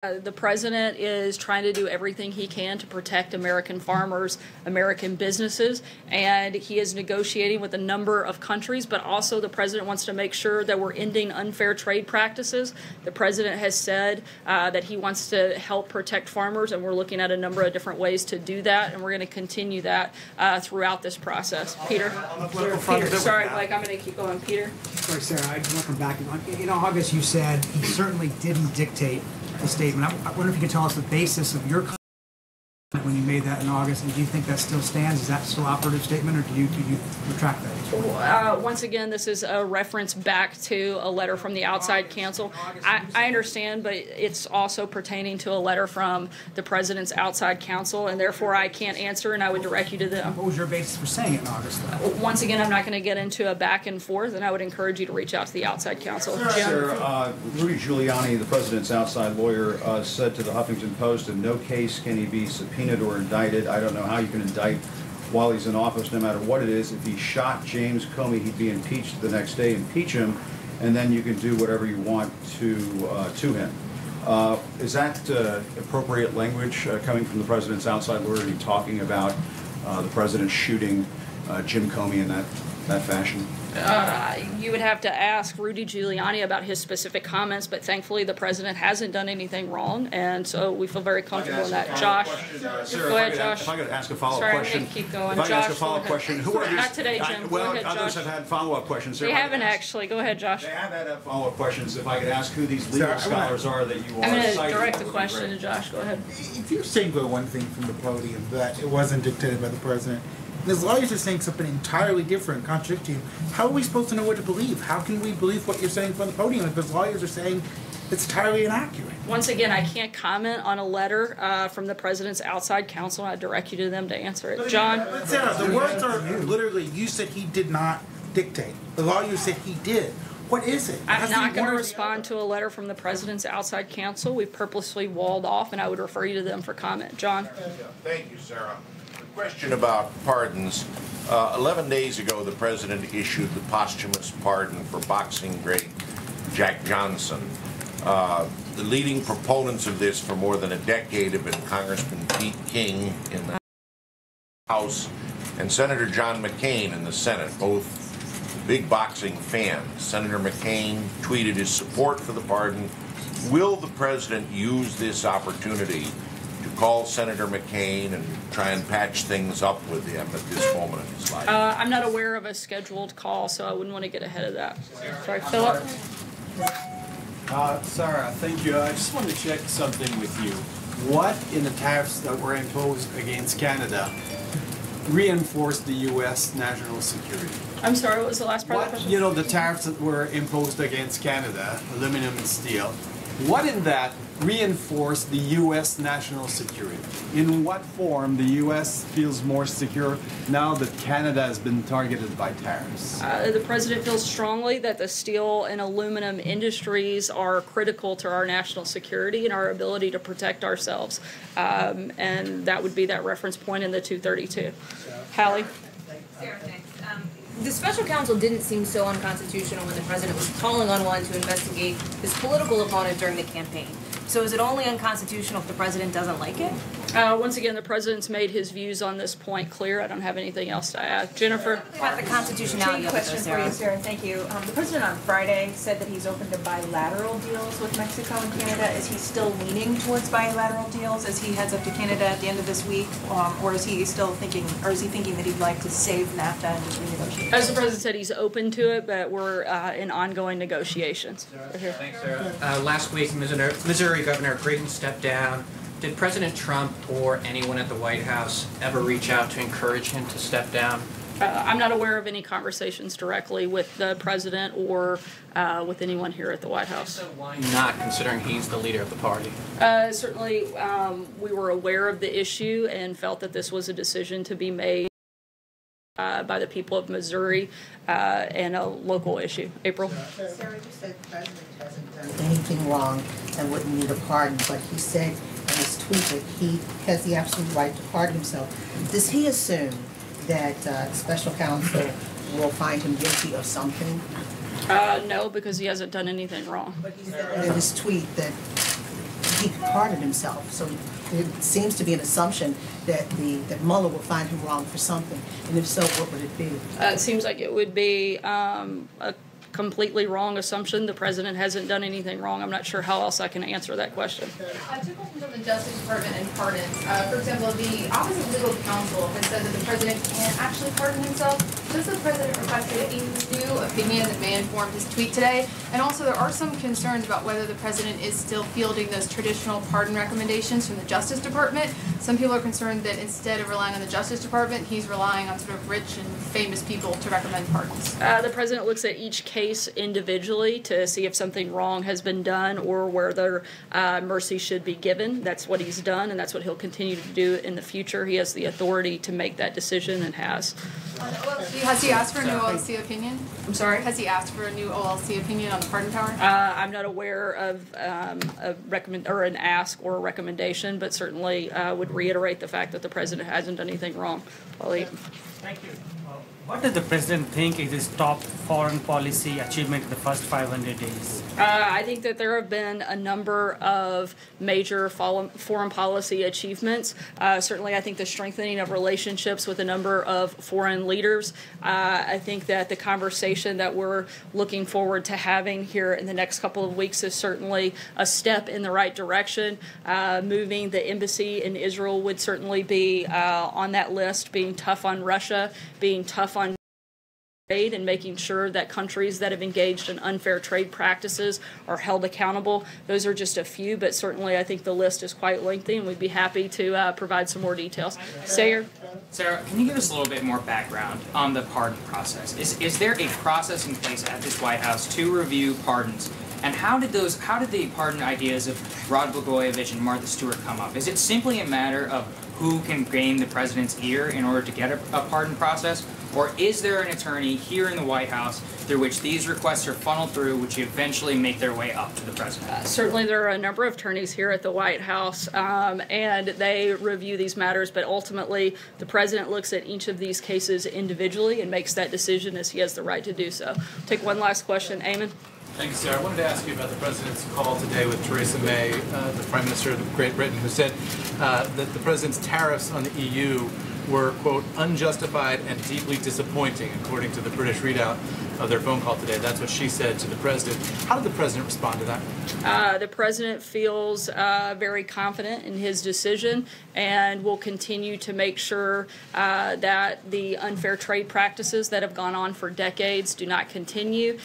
The president is trying to do everything he can to protect American farmers, American businesses, and he is negotiating with a number of countries, but also the president wants to make sure that we're ending unfair trade practices. The president has said that he wants to help protect farmers, and we're looking at a number of different ways to do that, and we're going to continue that throughout this process. Peter? Sorry, Mike, I'm going to keep going. Peter? Sorry, Sarah, I just want to come back. In August, you said he certainly didn't dictate the statement. I wonder if you could tell us the basis of your comment when you made that in August, and do you think that still stands? Is that still an operative statement, or do you retract that? Once again, this is a reference back to a letter from the outside counsel. I understand, but it's also pertaining to a letter from the president's outside counsel, and therefore I can't answer, and I would direct you to them. What was your basis for saying it in August, though? Once again, I'm not going to get into a back and forth, and I would encourage you to reach out to the outside counsel. Sir, Rudy Giuliani, the president's outside lawyer, said to the Huffington Post, in no case can he be subpoenaed or indicted. I don't know how you can indict while he's in office, no matter what it is. If he shot James Comey, he'd be impeached the next day. Impeach him, and then you can do whatever you want to him. Is that appropriate language coming from the president's outside lawyer? Are you talking about the president shooting Jim Comey in that fashion? You would have to ask Rudy Giuliani about his specific comments, but thankfully the president hasn't done anything wrong, and so we feel very comfortable in that. Josh, Sarah, go ahead, Josh. If I could ask a follow-up question. Sorry, keep going. If I could Josh, ask a follow-up question, who are these? Not today, Jim. Well, go ahead, others Josh. have had follow-up questions. They haven't actually. Go ahead, Josh. They have had follow-up questions. If I could ask who these legal scholars are that you are I'm going to citing, direct the question to Josh. Go ahead. If you're saying for one thing from the podium that it wasn't dictated by the president, and his lawyers are saying something entirely different, contradicting, how are we supposed to know what to believe? How can we believe what you're saying from the podium if his lawyers are saying it's entirely inaccurate? Once again, I can't comment on a letter from the president's outside counsel. I direct you to them to answer it. John? But Sarah, the words are literally, you said he did not dictate. The lawyers said he did. What is it? I'm not going to respond to a letter from the president's outside counsel. We've purposely walled off, and I would refer you to them for comment. John? Thank you, Sarah. Question about pardons. 11 days ago, the president issued the posthumous pardon for boxing great Jack Johnson. The leading proponents of this for more than a decade have been Congressman Pete King in the House and Senator John McCain in the Senate, both big boxing fans. Senator McCain tweeted his support for the pardon. Will the president use this opportunity to call Senator McCain and try and patch things up with him at this moment in his life? I'm not aware of a scheduled call, so I wouldn't want to get ahead of that. Sorry, Philip? Sarah, thank you. I just want to check something with you. What in the tariffs that were imposed against Canada reinforced the U.S. national security? I'm sorry, what was the last part of the question? You know, the tariffs that were imposed against Canada, aluminum and steel, what in that reinforced the U.S. national security? In what form the U.S. feels more secure now that Canada has been targeted by tariffs? The president feels strongly that the steel and aluminum industries are critical to our national security and our ability to protect ourselves. And that would be that reference point in the 232. Hallie? Sarah, thanks. The special counsel didn't seem so unconstitutional when the president was calling on one to investigate his political opponent during the campaign. So is it only unconstitutional if the president doesn't like it? Once again, the president's made his views on this point clear. I don't have anything else to add. Jennifer? About the constitutionality of it, Question for you, Sarah. Thank you. The president on Friday said that he's open to bilateral deals with Mexico and Canada. Is he still leaning towards bilateral deals as he heads up to Canada at the end of this week, or is he still thinking, or is he thinking that he'd like to save NAFTA and just renegotiate? As the president said, he's open to it, but we're in ongoing negotiations. Thanks, Sarah. Last week, Missouri Governor Creighton stepped down. Did President Trump or anyone at the White House ever reach out to encourage him to step down? I'm not aware of any conversations directly with the president or with anyone here at the White House. So why not, considering he's the leader of the party? Certainly, we were aware of the issue and felt that this was a decision to be made by the people of Missouri and a local issue. April? Sarah just said the president hasn't done anything wrong and wouldn't need a pardon, but he said in his tweet that he has the absolute right to pardon himself. Does he assume that special counsel will find him guilty of something? No, because he hasn't done anything wrong. But he said in his tweet that he could pardon himself. So it seems to be an assumption that that Mueller will find him wrong for something, and if so, what would it be? It seems like it would be a completely wrong assumption. The president hasn't done anything wrong. I'm not sure how else I can answer that question. Two questions on the Justice Department and pardons. For example, the Office of Legal Counsel has said that the president can't actually pardon himself. Does the president requested a new opinion that may inform his tweet today? And also, there are some concerns about whether the president is still fielding those traditional pardon recommendations from the Justice Department. Some people are concerned that instead of relying on the Justice Department, he's relying on sort of rich and famous people to recommend pardons. The president looks at each case individually to see if something wrong has been done or whether mercy should be given. That's what he's done, and that's what he'll continue to do in the future. He has the authority to make that decision and has. Has he asked for a new OLC opinion? I'm sorry? Has he asked for a new OLC opinion on the pardon power? I'm not aware of an ask or a recommendation, but certainly would reiterate the fact that the president hasn't done anything wrong. Thank you. What does the president think is his top foreign policy achievement in the first 500 days? I think that there have been a number of major foreign policy achievements. Certainly, I think the strengthening of relationships with a number of foreign leaders. I think that the conversation that we're looking forward to having here in the next couple of weeks is certainly a step in the right direction. Moving the embassy in Israel would certainly be on that list, being tough on Russia, being tough on trade, and making sure that countries that have engaged in unfair trade practices are held accountable. Those are just a few, but certainly I think the list is quite lengthy, and we'd be happy to provide some more details. Sarah, can you give us a little bit more background on the pardon process? Is there a process in place at this White House to review pardons? And how did the pardon ideas of Rod Blagojevich and Martha Stewart come up? Is it simply a matter of who can gain the president's ear in order to get a pardon process? Or is there an attorney here in the White House through which these requests are funneled through, which eventually make their way up to the president? Certainly there are a number of attorneys here at the White House, and they review these matters, but ultimately the president looks at each of these cases individually and makes that decision as he has the right to do so. Take one last question. Eamon? Thanks, Sarah. I wanted to ask you about the president's call today with Theresa May, the Prime Minister of Great Britain, who said that the president's tariffs on the EU were, quote, unjustified and deeply disappointing, according to the British readout of their phone call today. That's what she said to the president. How did the president respond to that? The president feels very confident in his decision and will continue to make sure that the unfair trade practices that have gone on for decades do not continue.